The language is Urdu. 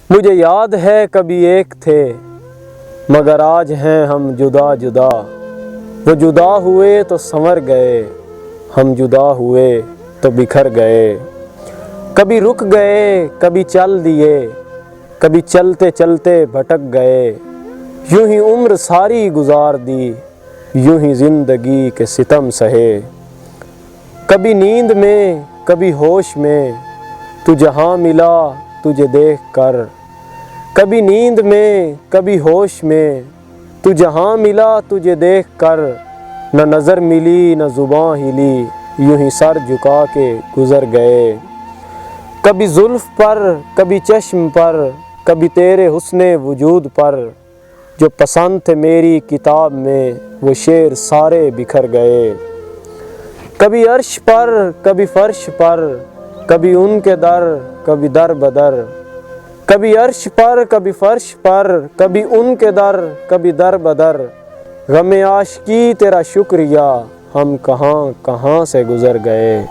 مجھے یاد ہے کبھی ایک تھے مگر آج ہیں ہم جدا جدا، وہ جدا ہوئے تو سنور گئے، ہم جدا ہوئے تو بکھر گئے۔ کبھی رک گئے کبھی چل دیے، کبھی چلتے چلتے بھٹک گئے، یوں ہی عمر ساری گزار دی، یوں ہی زندگی کے ستم سہے۔ کبھی نیند میں کبھی ہوش میں تو جہاں ملا تجھے دیکھ کر، کبھی نیند میں کبھی ہوش میں تو جہاں ملا تجھے دیکھ کر، نہ نظر ملی نہ زباں ہلی، یوں ہی سر جھکا کے گزر گئے۔ کبھی زلف پر کبھی چشم پر، کبھی تیرے حسن وجود پر، جو پسند تھے میری کتاب میں وہ شعر سارے بکھر گئے۔ کبھی عرش پر کبھی فرش پر، کبھی ان کے در کبھی در بدر، کبھی عرش پر کبھی فرش پر، کبھی ان کے در کبھی در بدر، غم عاشقی تیرا شکریہ ہم کہاں کہاں سے گزر گئے۔